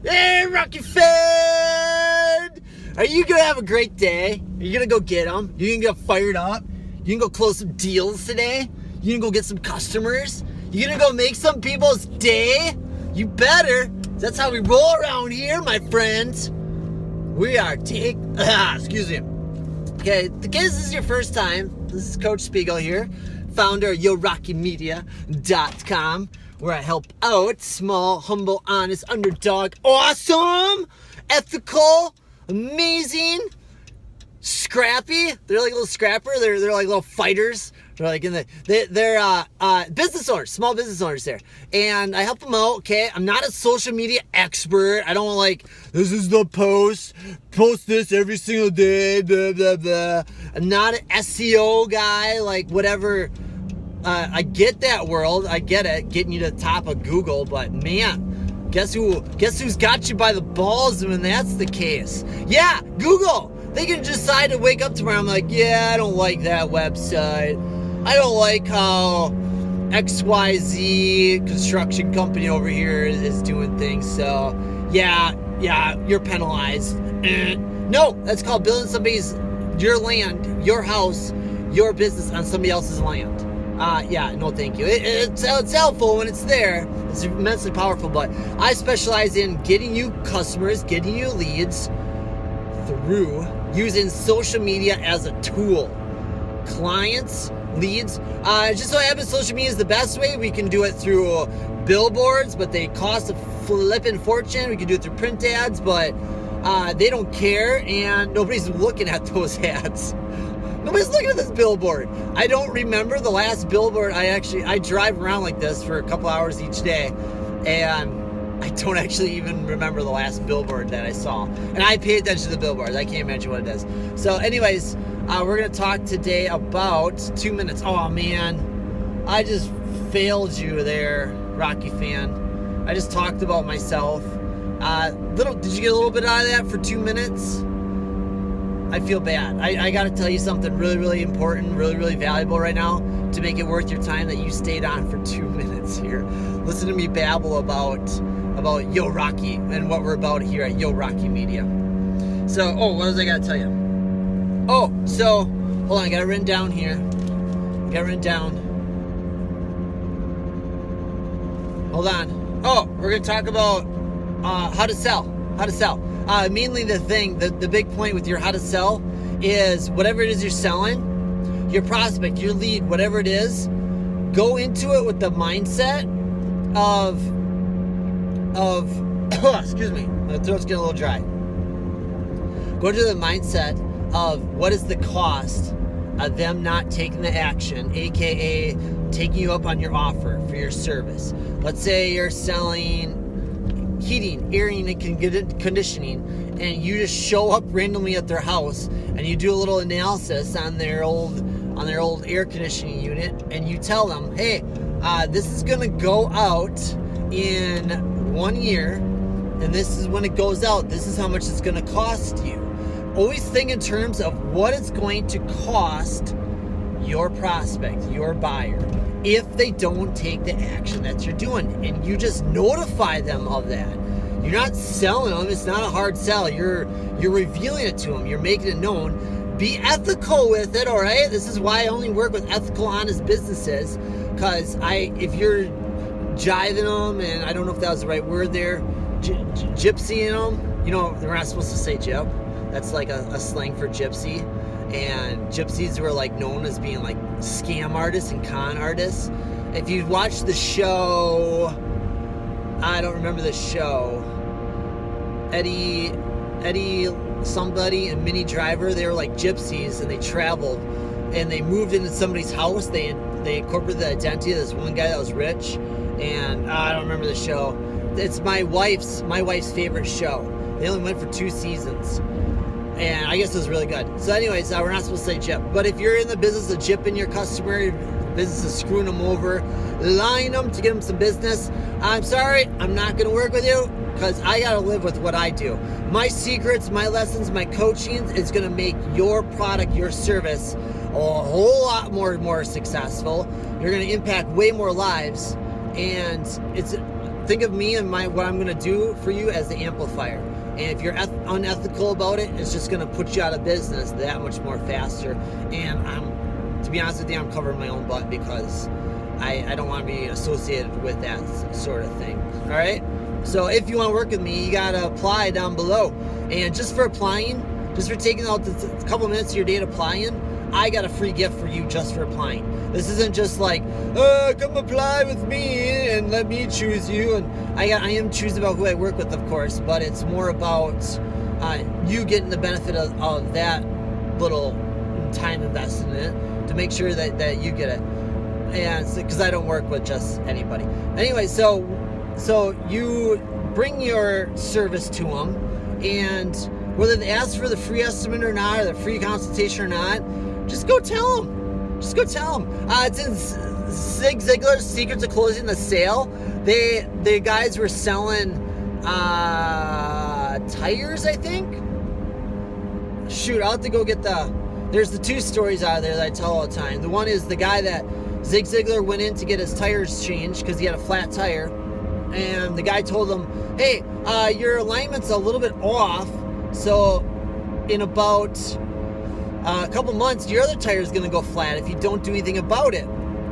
Hey, Rocky fan! Are you gonna have a great day? Are you gonna go get them? You gonna get fired up? You gonna go close some deals today? You gonna go get some customers? You gonna go make some people's day? You better. That's how we roll around here, my friends. We are excuse me. Okay, in case this is your first time, this is Coach Spiegel here, founder of YoRockyMedia.com, where I help out small, humble, honest, underdog, awesome, ethical, amazing, scrappy. They're like a little scrapper. They're like little fighters. They're like they're business owners, small business owners there, and I help them out. Okay, I'm not a social media expert. I don't like this is the post this every single day. Blah blah blah. I'm not an SEO guy. Like whatever. I get that world. I get it, getting you to the top of Google. But man, guess who's got you by the balls when that's the case? Yeah, Google. They can decide to wake up tomorrow. I'm like, yeah, I don't like that website. I don't like how XYZ construction company over here is doing things. So, yeah, you're penalized. No, that's called building your land, your house, your business on somebody else's land. Yeah, no thank you. It's helpful when it's there. It's immensely powerful, but I specialize in getting you customers, getting you leads through using social media as a tool. Clients, leads. Just so happens social media is the best way. We can do it through billboards, but they cost a flippin' fortune. We can do it through print ads, but they don't care, and nobody's looking at those ads. Nobody's looking at this billboard. I don't remember the last billboard. I drive around like this for a couple hours each day, and I don't actually even remember the last billboard that I saw. And I pay attention to the billboards. I can't imagine what it is. So anyways, we're going to talk today about 2 minutes. Oh, man. I just failed you there, Rocky fan. I just talked about myself. Did you get a little bit out of that for 2 minutes? I feel bad. I got to tell you something really, really important, really, really valuable right now to make it worth your time that you stayed on for 2 minutes here. Listen to me babble about Yo Rocky and what we're about here at Yo Rocky Media. So, what else I got to tell you? So, hold on, I got it written down here. Hold on. We're going to talk about how to sell. Mainly the big point with your how to sell is whatever it is you're selling, your prospect, your lead, whatever it is, go into it with the mindset of excuse me, my throat's getting a little dry. Go to the mindset of what is the cost of them not taking the action, aka taking you up on your offer for your service. Let's say you're selling heating, airing, and conditioning, and you just show up randomly at their house and you do a little analysis on their old air conditioning unit, and you tell them, hey, this is gonna go out in 1 year, and this is when it goes out. This is how much it's gonna cost you. Always think in terms of what it's going to cost your prospect, your buyer, if they don't take the action that you're doing. And you just notify them of that. You're not selling them. It's not a hard sell. You're revealing it to them. You're making it known. Be ethical with it, all right? This is why I only work with ethical, honest businesses, because if you're jiving them, and I don't know if that was the right word there, gypsying them, they're not supposed to say gyp. That's like a slang for gypsy. And gypsies were like known as being like scam artists and con artists. If you watch the show, I don't remember the show, Eddie somebody and Minnie Driver, they were like gypsies, and they traveled and they moved into somebody's house. They incorporated the identity of this one guy that was rich, and I don't remember the show. It's my wife's favorite show. They only went for 2 seasons. And I guess it was really good. So anyways, we're not supposed to say gyp. But if you're in the business of gypping your customer, your business is screwing them over, lying them to get them some business, I'm sorry, I'm not going to work with you, because I got to live with what I do. My secrets, my lessons, my coaching is going to make your product, your service, a whole lot more successful. You're going to impact way more lives. And it's think of me and what I'm going to do for you as the amplifier. And if you're unethical about it, it's just going to put you out of business that much more faster. And to be honest with you, I'm covering my own butt because I don't want to be associated with that sort of thing. All right. So if you want to work with me, you got to apply down below. And just for applying, just for taking out a couple minutes of your day to applying, I got a free gift for you just for applying. This isn't just like, come apply with me and let me choose you. And I am choosing about who I work with, of course, but it's more about you getting the benefit of that little time invested in it to make sure that you get it. And because I don't work with just anybody. Anyway, so you bring your service to them, and whether they ask for the free estimate or not, or the free consultation or not, just go tell them. Just go tell them. It's in Zig Ziglar's Secrets of Closing the Sale. The guys were selling tires, I think. Shoot, I'll have to go get there's the two stories out of there that I tell all the time. The one is the guy that Zig Ziglar went in to get his tires changed because he had a flat tire. And the guy told him, hey, your alignment's a little bit off. So in about a couple months, your other tire is going to go flat if you don't do anything about it.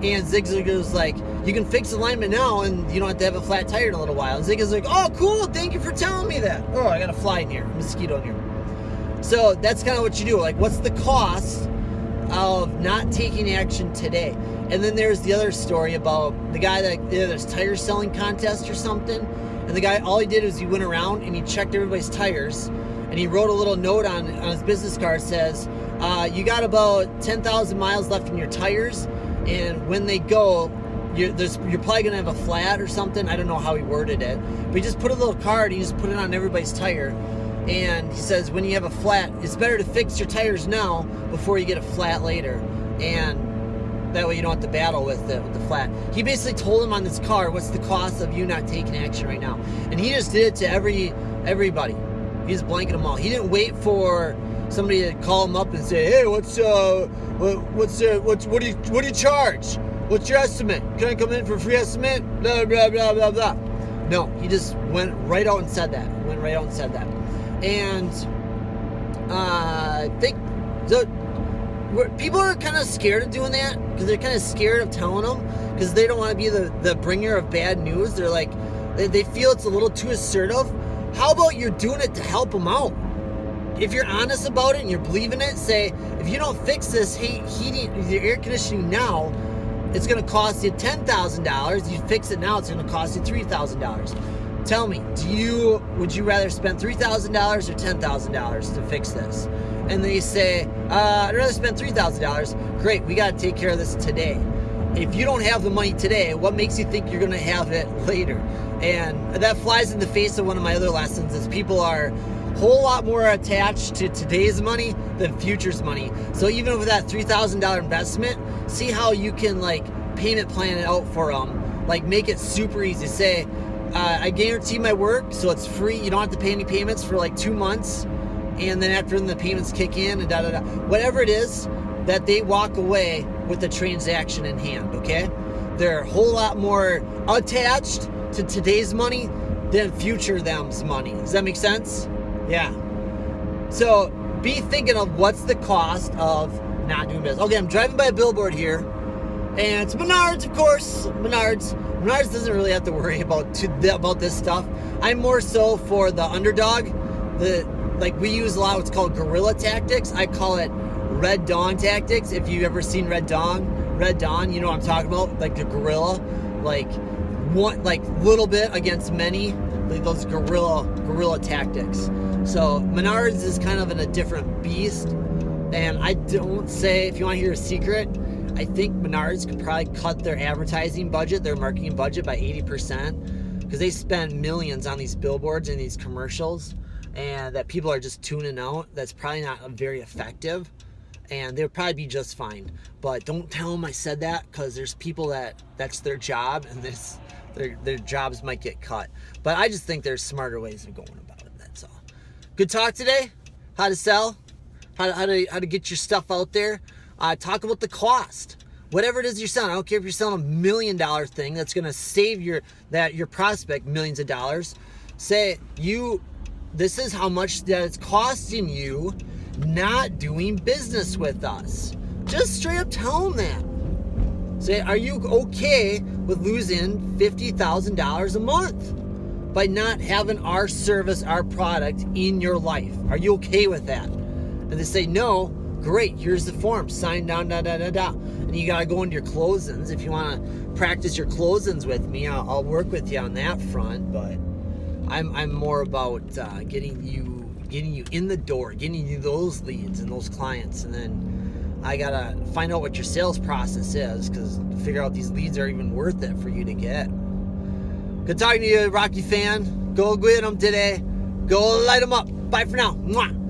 And Zig Ziglar's like, you can fix alignment now and you don't have to have a flat tire in a little while. And Zig is like, oh, cool. Thank you for telling me that. Oh, I got a fly in here, a mosquito in here. So that's kind of what you do. Like, what's the cost of not taking action today? And then there's the other story about the guy that there's tire selling contest or something. And the guy, all he did was he went around and he checked everybody's tires. And he wrote a little note on his business card that says, you got about 10,000 miles left in your tires. And when they go, you're probably going to have a flat or something. I don't know how he worded it. But he just put a little card. He just put it on everybody's tire. And he says, when you have a flat, it's better to fix your tires now before you get a flat later. And that way you don't have to battle with the flat. He basically told him on this card, what's the cost of you not taking action right now? And he just did it to everybody. He just blanketed them all. He didn't wait for somebody to call him up and say, hey, what do you charge? What's your estimate? Can I come in for a free estimate? Blah, blah, blah, blah, blah. No, he just went right out and said that. And I think people are kind of scared of doing that because they're kind of scared of telling them because they don't want to be the bringer of bad news. They're like, they feel it's a little too assertive. How about you're doing it to help them out? If you're honest about it and you're believing it, say, if you don't fix this heating, the air conditioning now, it's going to cost you $10,000. You fix it now, it's going to cost you $3,000. Tell me, would you rather spend $3,000 or $10,000 to fix this? And they say, I'd rather spend $3,000. Great, we got to take care of this today. If you don't have the money today, what makes you think you're going to have it later? And that flies in the face of one of my other lessons is people are a whole lot more attached to today's money than future's money. So even with that $3,000 investment, see how you can like payment plan it out for them. Like make it super easy. Say, I guarantee my work, so it's free. You don't have to pay any payments for like 2 months. And then after the payments kick in and da-da-da. Whatever it is, that they walk away with the transaction in hand, okay? They're a whole lot more attached to today's money than future them's money. Does that make sense? Yeah. So be thinking of what's the cost of not doing business. Okay, I'm driving by a billboard here. And it's Menards, of course. Menards doesn't really have to worry about this stuff. I'm more so for the underdog. Like we use a lot of what's called guerrilla tactics. I call it Red Dawn tactics. If you've ever seen Red Dawn, you know what I'm talking about. Like the guerrilla, like little bit against many. Like those guerrilla tactics. So Menards is kind of in a different beast. And I don't say, if you want to hear a secret, I think Menards could probably cut their advertising budget, their marketing budget by 80% because they spend millions on these billboards and these commercials and that people are just tuning out. That's probably not very effective and they'll probably be just fine. But don't tell them I said that because there's people that's their job and their jobs might get cut. But I just think there's smarter ways of going about it. That's all. Good talk today. How to sell, how to get your stuff out there. Talk about the cost. whatever it is you're selling. I don't care if you're selling $1 million thing that's going to save your prospect millions of dollars. Say this is how much that it's costing you not doing business with us. Just straight up tell them that. Say, are you okay with losing $50,000 a month by not having our service, our product in your life? Are you okay with that? And they say no. Great. Here's the form. Sign down. And you gotta go into your closings. If you want to practice your closings with me, I'll work with you on that front. But I'm more about getting you in the door, getting you those leads and those clients, and then I gotta find out what your sales process is, because to figure out these leads are even worth it for you to get. Good talking to you, Rocky fan. Go get them today. Go light them up. Bye for now. Mwah.